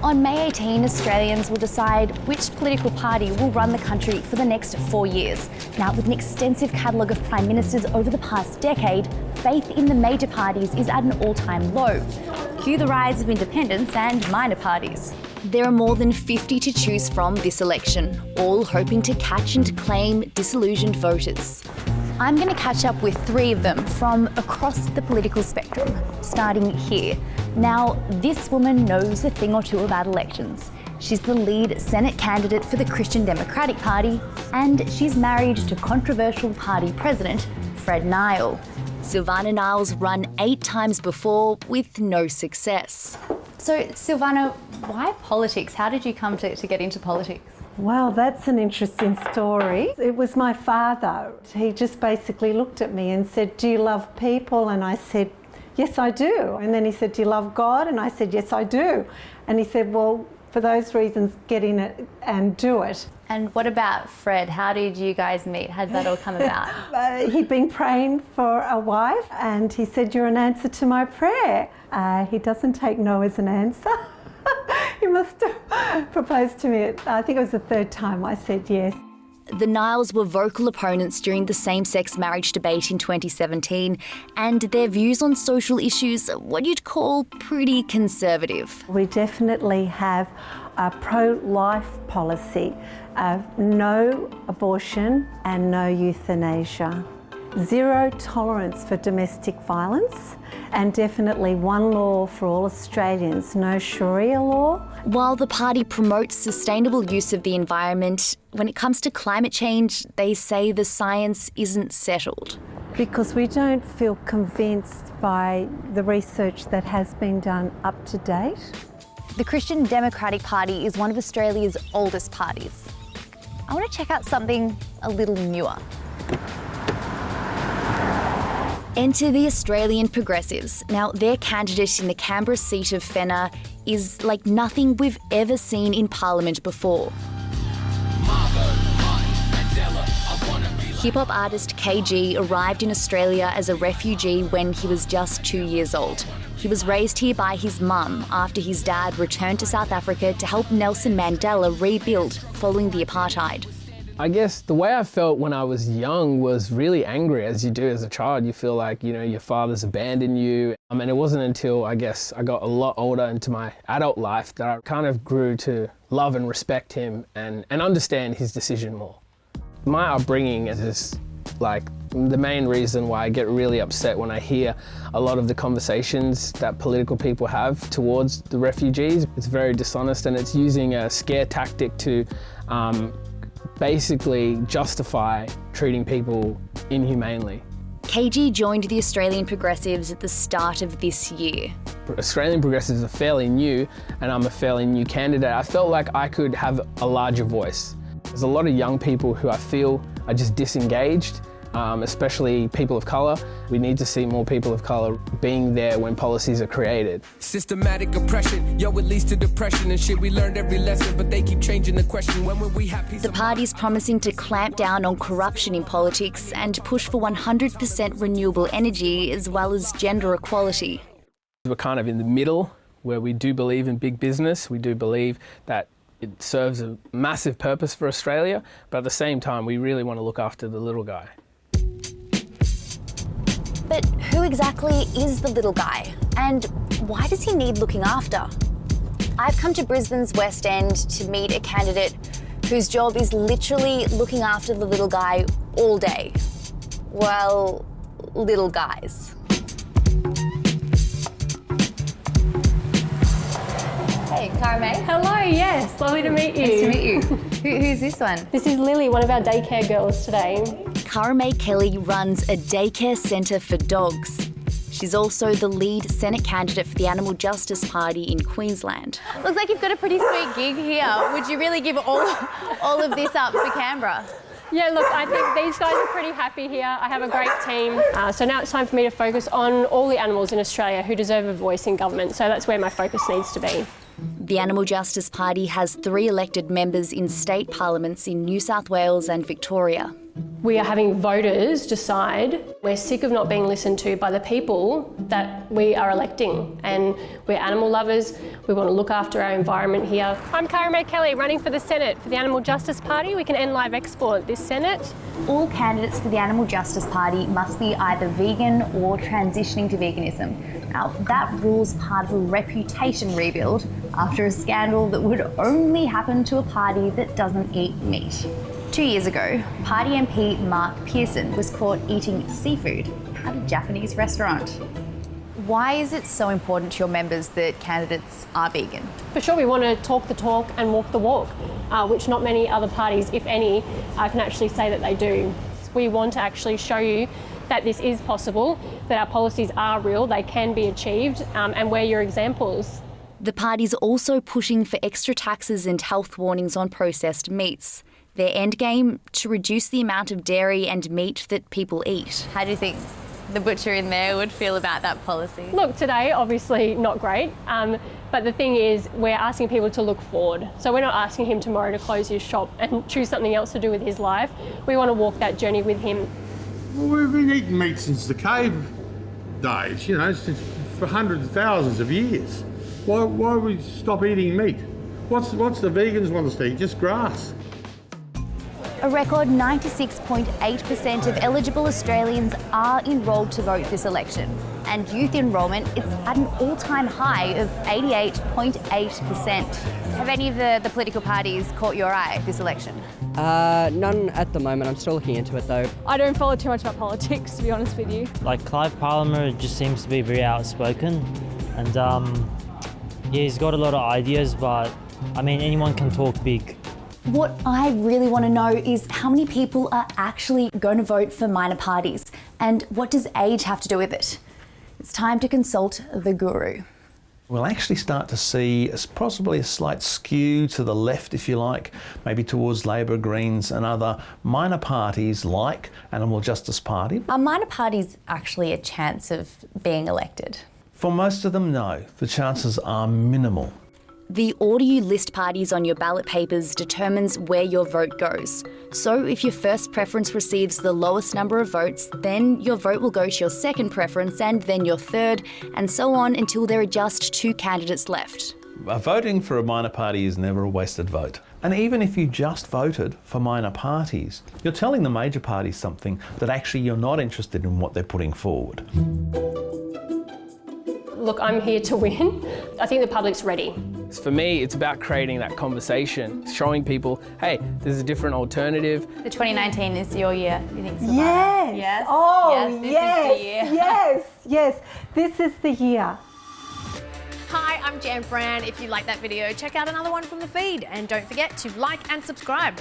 On May 18, Australians will decide which political party will run the country for the next 4 years. Now, with an extensive catalogue of prime ministers over the past decade, faith in the major parties is at an all-time low. Cue the rise of independents and minor parties. There are more than 50 to choose from this election, all hoping to catch and claim disillusioned voters. I'm going to catch up with 3 of them from across the political spectrum, starting here. Now, this woman knows a thing or two about elections. She's the lead Senate candidate for the Christian Democratic Party, and she's married to controversial party president Fred Nile. Silvana Niles run 8 times before with no success. So, Silvana, why politics? How did you come to get into politics? Well, that's an interesting story. It was my father. He just basically looked at me and said, "Do you love people?" And I said, "Yes, I do." And then he said, "Do you love God?" And I said, "Yes, I do." And he said, "Well, for those reasons, get in it and do it." And what about Fred? How did you guys meet? How did that all come about? He'd been praying for a wife and he said, "You're an answer to my prayer." He doesn't take no as an answer. He must have proposed to me, I think it was the 3rd time I said yes. The Niles were vocal opponents during the same-sex marriage debate in 2017, and their views on social issues are what you'd call pretty conservative. We definitely have a pro-life policy of no abortion and no euthanasia. 0 tolerance for domestic violence, and definitely one law for all Australians, no Sharia law. While the party promotes sustainable use of the environment, when it comes to climate change, they say the science isn't settled. Because we don't feel convinced by the research that has been done up to date. The Christian Democratic Party is one of Australia's oldest parties. I want to check out something a little newer. Enter the Australian Progressives. Now, their candidate in the Canberra seat of Fenner is like nothing we've ever seen in Parliament before. Hip-hop artist KG arrived in Australia as a refugee when he was just 2 years old. He was raised here by his mum after his dad returned to South Africa to help Nelson Mandela rebuild following the apartheid. I guess the way I felt when I was young was really angry, as you do as a child. You feel like, your father's abandoned you. And it wasn't until, I guess, I got a lot older into my adult life that I kind of grew to love and respect him and understand his decision more. My upbringing is like the main reason why I get really upset when I hear a lot of the conversations that political people have towards the refugees. It's very dishonest, and it's using a scare tactic to basically justify treating people inhumanely. KG joined the Australian Progressives at the start of this year. Australian Progressives are fairly new, and I'm a fairly new candidate. I felt like I could have a larger voice. There's a lot of young people who I feel are just disengaged, especially people of colour. We need to see more people of colour being there when policies are created. Systematic oppression, it leads to depression and shit. We learned every lesson, but they keep changing the question. When will we have peace? The party's promising to clamp down on corruption in politics and push for 100% renewable energy as well as gender equality. We're kind of in the middle, where we do believe in big business. We do believe that it serves a massive purpose for Australia, but at the same time, we really want to look after the little guy. But who exactly is the little guy? And why does he need looking after? I've come to Brisbane's West End to meet a candidate whose job is literally looking after the little guy all day. Well, little guys. Hey, Cara May. Hello, yes, lovely to meet you. Nice to meet you. Who's this one? This is Lily, one of our daycare girls today. Cara May Kelly runs a daycare centre for dogs. She's also the lead Senate candidate for the Animal Justice Party in Queensland. Looks like you've got a pretty sweet gig here. Would you really give all of this up for Canberra? Yeah, look, I think these guys are pretty happy here. I have a great team. So now it's time for me to focus on all the animals in Australia who deserve a voice in government. So that's where my focus needs to be. The Animal Justice Party has 3 elected members in state parliaments in New South Wales and Victoria. We are having voters decide We're sick of not being listened to by the people that we are electing, and we're animal lovers. We want to look after our environment here. I'm Karen May Kelly, running for the Senate for the Animal Justice Party. We can end live export this Senate. All candidates for the Animal Justice Party must be either vegan or transitioning to veganism. Now, that rule's part of a reputation rebuild after a scandal that would only happen to a party that doesn't eat meat. 2 years ago, Party MP Mark Pearson was caught eating seafood at a Japanese restaurant. Why is it so important to your members that candidates are vegan? For sure, we want to talk the talk and walk the walk, which not many other parties, if any, can actually say that they do. We want to actually show you that this is possible, that our policies are real, they can be achieved, and we're your examples. The party's also pushing for extra taxes and health warnings on processed meats. Their end game, to reduce the amount of dairy and meat that people eat. How do you think the butcher in there would feel about that policy? Look, today, obviously not great, but the thing is, we're asking people to look forward. So we're not asking him tomorrow to close his shop and choose something else to do with his life. We want to walk that journey with him. Well, we've been eating meat since the cave days, since for hundreds of thousands of years. Why would we stop eating meat? What's the vegans want us to eat? Just grass. A record 96.8% of eligible Australians are enrolled to vote this election, and youth enrolment is at an all-time high of 88.8%. Have any of the political parties caught your eye this election? None at the moment. I'm still looking into it though. I don't follow too much about politics, to be honest with you. Like Clive Palmer just seems to be very outspoken, and yeah, he's got a lot of ideas, but I mean, anyone can talk big. What I really want to know is how many people are actually going to vote for minor parties, and what does age have to do with it? It's time to consult the guru. We'll actually start to see possibly a slight skew to the left, if you like, maybe towards Labor, Greens and other minor parties like Animal Justice Party. Are minor parties actually a chance of being elected? For most of them, no. The chances are minimal. The order you list parties on your ballot papers determines where your vote goes. So if your first preference receives the lowest number of votes, then your vote will go to your second preference and then your third, and so on until there are just 2 candidates left. Voting for a minor party is never a wasted vote. And even if you just voted for minor parties, you're telling the major parties something that actually you're not interested in what they're putting forward. Look, I'm here to win. I think the public's ready. For me, it's about creating that conversation, showing people, hey, there's a different alternative. The 2019 is your year, you think so? Yes. Yes. Oh, Yes, this yes. is the year. Yes. This is the year. Hi, I'm Jan Fran. If you like that video, check out another one from the feed. And don't forget to like and subscribe.